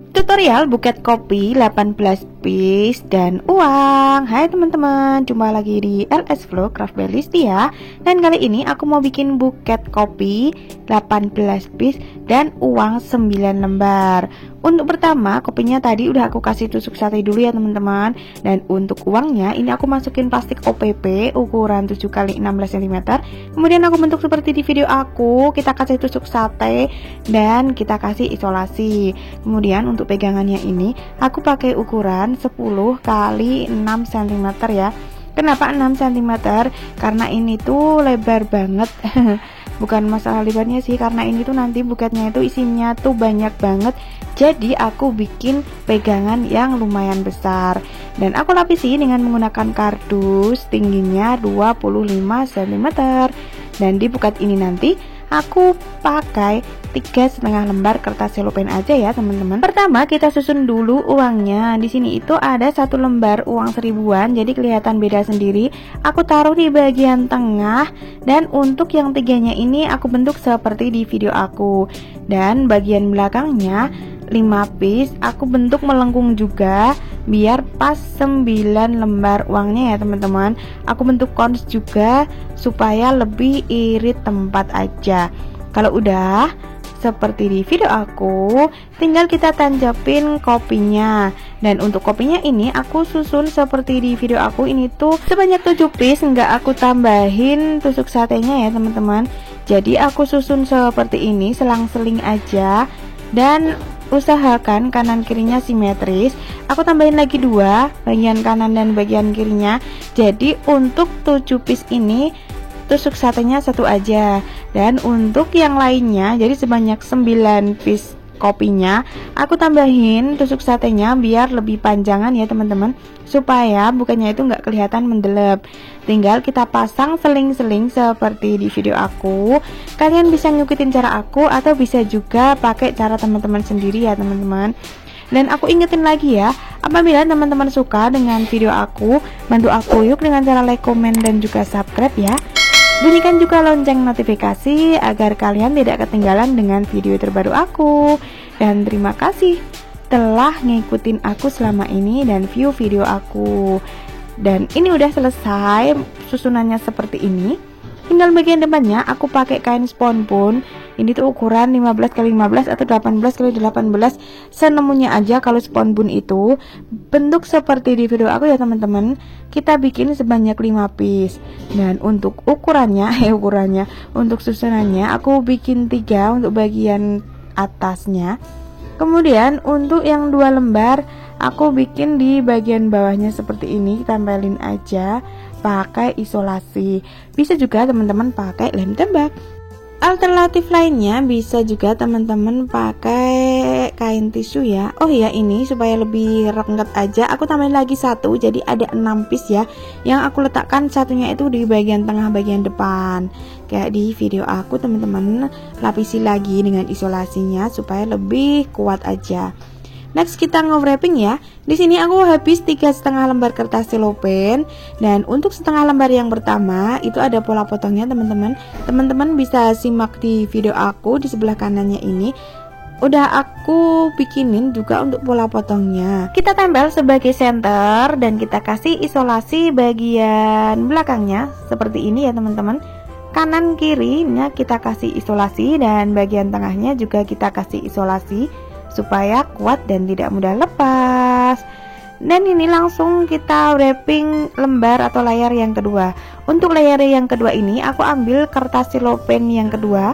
Tutorial buket kopi 18 piece dan uang. Hai teman-teman, jumpa lagi di LS Flow Craft by Listi ya. Dan kali ini aku mau bikin buket kopi 18 piece dan uang 9 lembar. Untuk pertama, kopinya tadi udah aku kasih tusuk sate dulu ya teman-teman. Dan untuk uangnya ini aku masukin plastik OPP ukuran 7x16 cm. Kemudian aku bentuk seperti di video aku. Kita kasih tusuk sate dan kita kasih isolasi. Kemudian untuk pegangannya ini aku pakai ukuran 10x6 cm ya. Kenapa 6 cm? Karena ini tuh lebar banget. Bukan masalah lebarnya sih, karena ini tuh nanti buketnya itu isinya tuh banyak banget. Jadi aku bikin pegangan yang lumayan besar. Dan aku lapisi dengan menggunakan kardus tingginya 25 cm. Dan di buket ini nanti aku pakai 3,5 lembar kertas selopen aja ya teman-teman. Pertama kita susun dulu uangnya. Di sini itu ada 1 lembar uang 1000-an, jadi kelihatan beda sendiri. Aku taruh di bagian tengah dan untuk yang tiganya ini aku bentuk seperti di video aku. Dan bagian belakangnya 5 piece aku bentuk melengkung juga biar pas 9 lembar uangnya ya teman-teman. Aku bentuk cons juga supaya lebih irit tempat aja. Kalau udah seperti di video aku, tinggal kita tancapin kopinya. Dan untuk kopinya ini aku susun seperti di video aku, ini tuh sebanyak 7 piece, nggak aku tambahin tusuk satenya ya teman-teman. Jadi aku susun seperti ini, selang-seling aja. Dan usahakan kanan kirinya simetris. Aku tambahin lagi 2, bagian kanan dan bagian kirinya. Jadi untuk 7 piece ini tusuk satenya 1 aja. Dan untuk yang lainnya, jadi sebanyak 9 piece kopinya, aku tambahin tusuk satenya biar lebih panjangan ya teman-teman, supaya bukannya itu nggak kelihatan mendelep. Tinggal kita pasang seling-seling seperti di video aku. Kalian bisa ngikutin cara aku atau bisa juga pakai cara teman-teman sendiri ya teman-teman. Dan aku ingetin lagi ya, apabila teman-teman suka dengan video aku, bantu aku yuk dengan cara like, komen, dan juga subscribe ya. Bunyikan juga lonceng notifikasi agar kalian tidak ketinggalan dengan video terbaru aku. Dan terima kasih telah ngikutin aku selama ini dan view video aku. Dan ini udah selesai susunannya seperti ini. Tinggal bagian depannya aku pakai kain spons. Ini tuh ukuran 15x15 atau 18x18, senemunya aja. Kalau spons itu bentuk seperti di video aku ya teman-teman. Kita bikin sebanyak 5 piece. Dan untuk ukurannya untuk susunannya aku bikin 3 untuk bagian atasnya. Kemudian untuk yang 2 lembar aku bikin di bagian bawahnya seperti ini, tempelin aja pakai isolasi. Bisa juga teman-teman pakai lem tembak. Alternatif lainnya bisa juga teman-teman pakai kain tisu ya. Oh ya, ini supaya lebih rengget aja aku tambahin lagi 1, jadi ada 6 piece ya. Yang aku letakkan satunya itu di bagian tengah bagian depan. Kayak di video aku teman-teman, lapisi lagi dengan isolasinya supaya lebih kuat aja. Next kita nge-wrapping ya. Di sini aku habis 3,5 lembar kertas selopen. Dan untuk setengah lembar yang pertama itu ada pola potongnya teman-teman. Teman-teman bisa simak di video aku di sebelah kanannya ini. Udah aku bikinin juga untuk pola potongnya. Kita tempel sebagai center dan kita kasih isolasi bagian belakangnya seperti ini ya teman-teman. Kanan kirinya kita kasih isolasi dan bagian tengahnya juga kita kasih isolasi supaya kuat dan tidak mudah lepas. Dan ini langsung kita wrapping lembar atau layar yang kedua. Untuk layar yang kedua ini aku ambil kertas selopen yang kedua.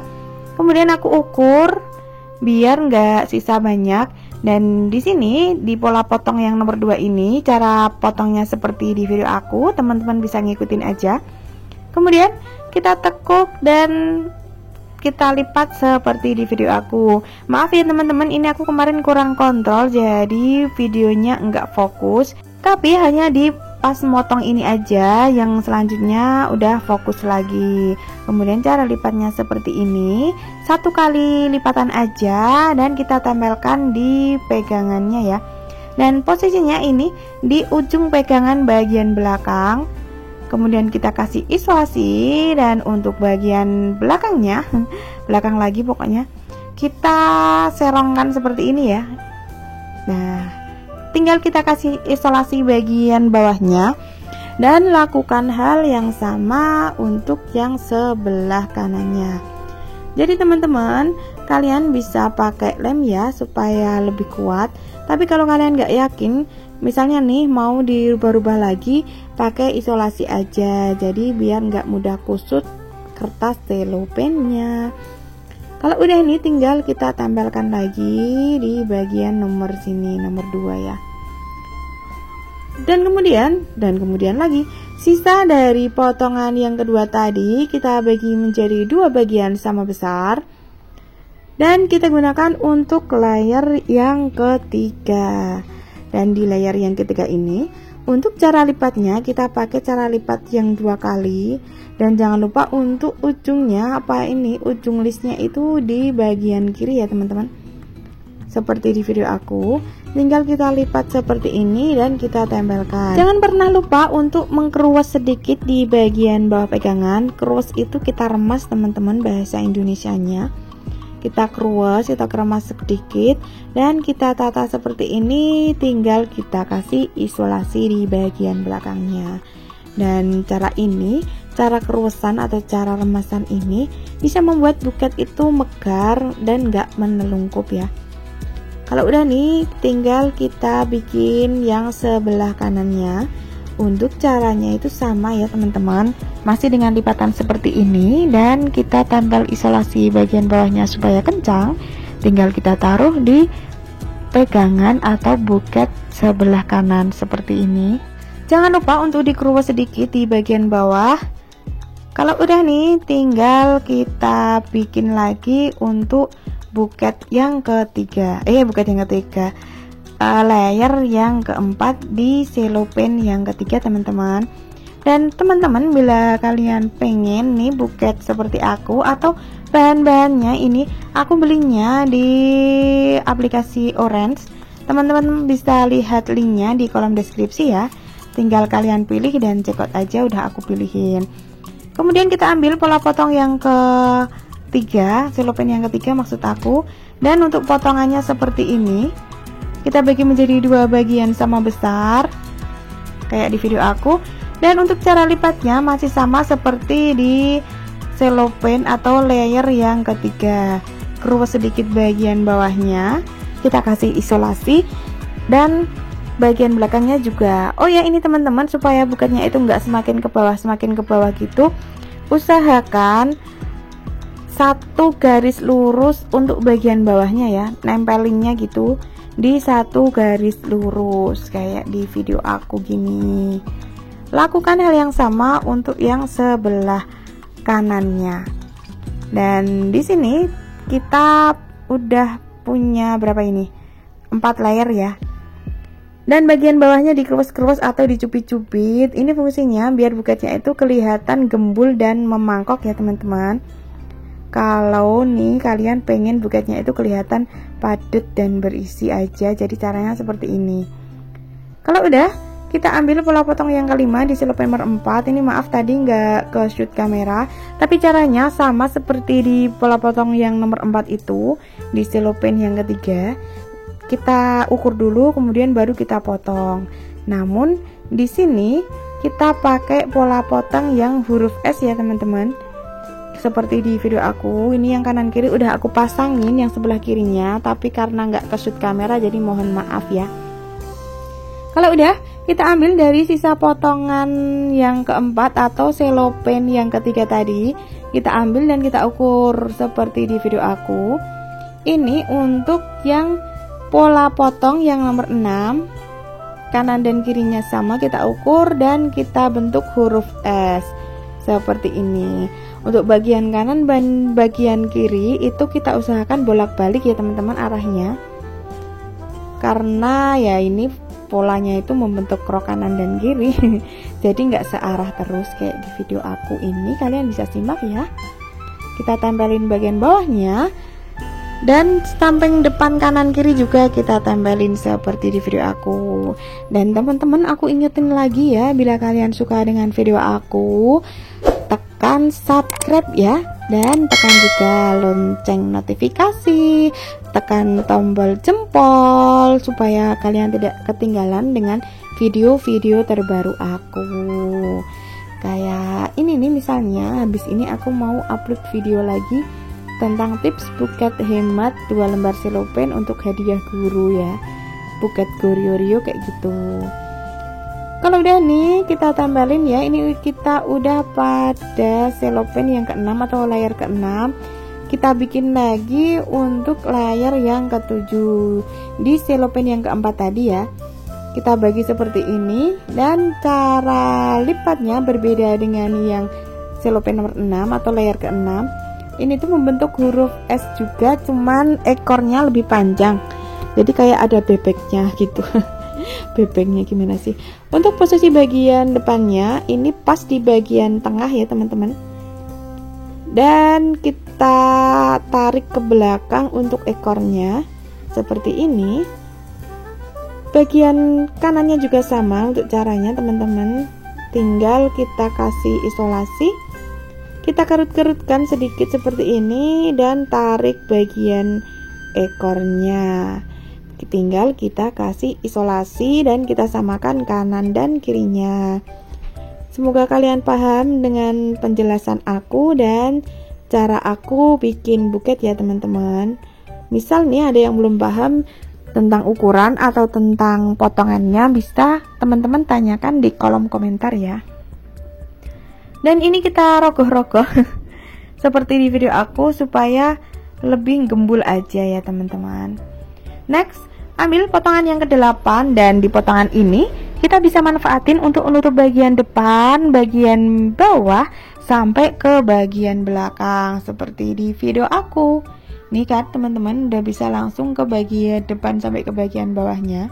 Kemudian aku ukur biar nggak sisa banyak. Dan di sini di pola potong yang nomor 2 ini cara potongnya seperti di video aku, teman-teman bisa ngikutin aja. Kemudian kita tekuk dan kita lipat seperti di video aku. Maaf ya teman-teman, ini aku kemarin kurang kontrol jadi videonya enggak fokus, tapi hanya di pas motong ini aja, yang selanjutnya udah fokus lagi. Kemudian cara lipatnya seperti ini, 1 kali lipatan aja dan kita tempelkan di pegangannya ya. Dan posisinya ini di ujung pegangan bagian belakang. Kemudian kita kasih isolasi. Dan untuk bagian belakangnya, belakang lagi pokoknya, kita serongkan seperti ini ya. Nah, tinggal kita kasih isolasi bagian bawahnya dan lakukan hal yang sama untuk yang sebelah kanannya. Jadi teman-teman, kalian bisa pakai lem ya supaya lebih kuat. Tapi kalau kalian nggak yakin, misalnya nih mau dirubah-rubah lagi, pakai isolasi aja. Jadi biar nggak mudah kusut kertas selopennya. Kalau udah ini tinggal kita tempelkan lagi di bagian nomor sini, nomor 2 ya. Dan kemudian lagi sisa dari potongan yang kedua tadi kita bagi menjadi 2 bagian sama besar dan kita gunakan untuk layer yang ketiga. Dan di layer yang ketiga ini untuk cara lipatnya kita pakai cara lipat yang 2 kali, dan jangan lupa untuk ujungnya ujung listnya itu di bagian kiri ya teman-teman, seperti di video aku. Tinggal kita lipat seperti ini dan kita tempelkan. Jangan pernah lupa untuk mengkeruas sedikit di bagian bawah pegangan. Keruas itu kita remas teman-teman, bahasa Indonesianya. Kita keruas, kita keremas sedikit dan kita tata seperti ini. Tinggal kita kasih isolasi di bagian belakangnya. Dan cara keruasan atau cara remasan ini bisa membuat buket itu megar dan gak menelungkup ya. Kalau udah nih, tinggal kita bikin yang sebelah kanannya. Untuk caranya itu sama ya teman-teman, masih dengan lipatan seperti ini, dan kita tempel isolasi bagian bawahnya supaya kencang. Tinggal kita taruh di pegangan atau buket sebelah kanan seperti ini. Jangan lupa untuk dikeruas sedikit di bagian bawah. Kalau udah nih, tinggal kita bikin lagi untuk buket yang ketiga, layer yang keempat di selopen yang ketiga teman-teman. Dan teman-teman, bila kalian pengen nih buket seperti aku, atau bahan-bahannya ini aku belinya di aplikasi Orange, teman-teman bisa lihat linknya di kolom deskripsi ya. Tinggal kalian pilih dan check out aja, udah aku pilihin. Kemudian kita ambil pola potong yang ketiga, selopen yang ketiga maksud aku, dan untuk potongannya seperti ini kita bagi menjadi 2 bagian sama besar kayak di video aku. Dan untuk cara lipatnya masih sama seperti di selopen atau layer yang ketiga. Keruas sedikit bagian bawahnya, kita kasih isolasi, dan bagian belakangnya juga. Oh ya, ini teman-teman, supaya buketnya itu nggak semakin ke bawah gitu, usahakan 1 garis lurus untuk bagian bawahnya ya, nempelinnya gitu di 1 garis lurus kayak di video aku gini. Lakukan hal yang sama untuk yang sebelah kanannya. Dan di sini kita udah punya berapa ini? 4 layer ya. Dan bagian bawahnya dikeruas-keruas atau dicubit-cubit. Ini fungsinya biar buketnya itu kelihatan gembul dan memangkok ya teman-teman. Kalau nih kalian pengen buketnya itu kelihatan padat dan berisi aja, jadi caranya seperti ini. Kalau udah, kita ambil pola potong yang kelima di selopen nomor 4. Ini maaf tadi nggak ke shoot kamera, tapi caranya sama seperti di pola potong yang nomor 4 itu di selopen yang ketiga. Kita ukur dulu, kemudian baru kita potong. Namun di sini kita pakai pola potong yang huruf S ya teman-teman. Seperti di video aku, ini yang kanan kiri udah aku pasangin yang sebelah kirinya, tapi karena nggak ke shoot kamera jadi mohon maaf ya. Kalau udah, kita ambil dari sisa potongan yang keempat atau selopen yang ketiga tadi, kita ambil dan kita ukur seperti di video aku. Ini untuk yang pola potong yang nomor 6, kanan dan kirinya sama, kita ukur dan kita bentuk huruf S seperti ini. Untuk bagian kanan dan bagian kiri itu kita usahakan bolak-balik ya teman-teman arahnya, karena ya ini polanya itu membentuk rok kanan dan kiri jadi nggak searah terus kayak di video aku ini. Kalian bisa simak ya. Kita tempelin bagian bawahnya, dan samping depan kanan kiri juga kita tempelin seperti di video aku. Dan teman-teman, aku ingetin lagi ya, bila kalian suka dengan video aku, tekan subscribe ya, Dan tekan juga lonceng notifikasi, tekan tombol jempol supaya kalian tidak ketinggalan dengan video-video terbaru aku. Kayak ini nih, misalnya habis ini aku mau upload video lagi tentang tips buket hemat 2 lembar selopen untuk hadiah guru ya, buket Gorio kayak gitu. Kalau udah nih kita tempelin ya, ini kita udah pada selopen yang ke-6 atau layar ke-6. Kita bikin lagi untuk layar yang ke-7 di selopen yang ke-4 tadi ya. Kita bagi seperti ini, dan cara lipatnya berbeda dengan yang selopen nomor 6 atau layar ke-6. Ini tuh membentuk huruf S juga, cuman ekornya lebih panjang, jadi kayak ada bebeknya gitu. Bebeknya gimana sih? Untuk posisi bagian depannya ini pas di bagian tengah ya teman-teman, dan kita tarik ke belakang untuk ekornya seperti ini. Bagian kanannya juga sama untuk caranya teman-teman, tinggal kita kasih isolasi, kita kerut-kerutkan sedikit seperti ini dan tarik bagian ekornya. Tinggal kita kasih isolasi dan kita samakan kanan dan kirinya. Semoga kalian paham dengan penjelasan aku dan cara aku bikin buket ya teman-teman. Misal nih ada yang belum paham tentang ukuran atau tentang potongannya, bisa teman-teman tanyakan di kolom komentar ya. Dan ini kita rogoh-rogoh seperti di video aku supaya lebih gembul aja ya teman-teman. Next, ambil potongan yang ke-8, dan di potongan ini kita bisa manfaatin untuk menutup bagian depan, bagian bawah sampai ke bagian belakang seperti di video aku. Nih kan teman-teman, udah bisa langsung ke bagian depan sampai ke bagian bawahnya.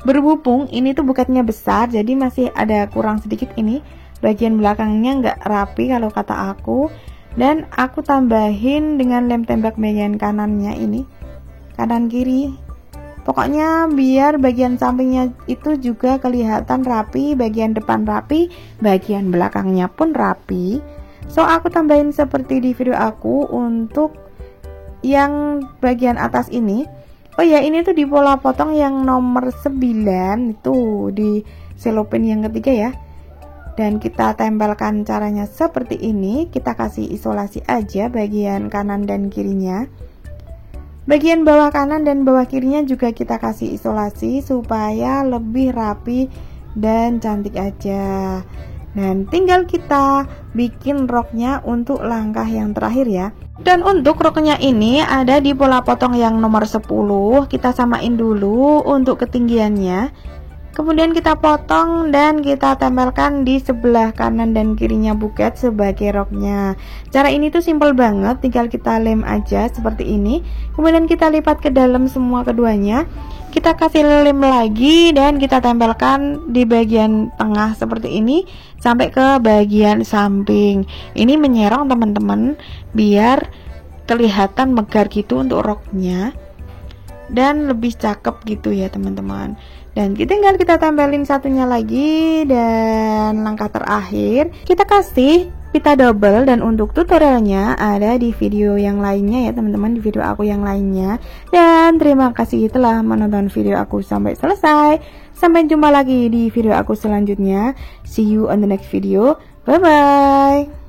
Berhubung ini tuh buketnya besar, jadi masih ada kurang sedikit ini. Bagian belakangnya nggak rapi kalau kata aku, dan aku tambahin dengan lem tembak bagian kanannya ini, kanan kiri. Pokoknya biar bagian sampingnya itu juga kelihatan rapi, bagian depan rapi, bagian belakangnya pun rapi. So aku tambahin seperti di video aku untuk yang bagian atas ini. Oh ya, ini tuh di pola potong yang nomor 9 itu di selopen yang ketiga ya. Dan kita tempelkan caranya seperti ini. Kita kasih isolasi aja bagian kanan dan kirinya. Bagian bawah kanan dan bawah kirinya juga kita kasih isolasi supaya lebih rapi dan cantik aja. Dan tinggal kita bikin roknya untuk langkah yang terakhir ya. Dan untuk roknya ini ada di pola potong yang nomor 10. Kita samain dulu untuk ketinggiannya. Kemudian kita potong dan kita tempelkan di sebelah kanan dan kirinya buket sebagai roknya. Cara ini tuh simple banget, tinggal kita lem aja seperti ini. Kemudian kita lipat ke dalam semua keduanya. Kita kasih lem lagi dan kita tempelkan di bagian tengah seperti ini sampai ke bagian samping. Ini menyerong teman-teman biar kelihatan megar gitu untuk roknya dan lebih cakep gitu ya teman-teman. Dan tinggal kita tempelin satunya lagi, dan langkah terakhir kita kasih pita double. Dan untuk tutorialnya ada di video yang lainnya ya teman-teman, di video aku yang lainnya. Dan terima kasih telah menonton video aku sampai selesai. Sampai jumpa lagi di video aku selanjutnya. See you on the next video. Bye bye.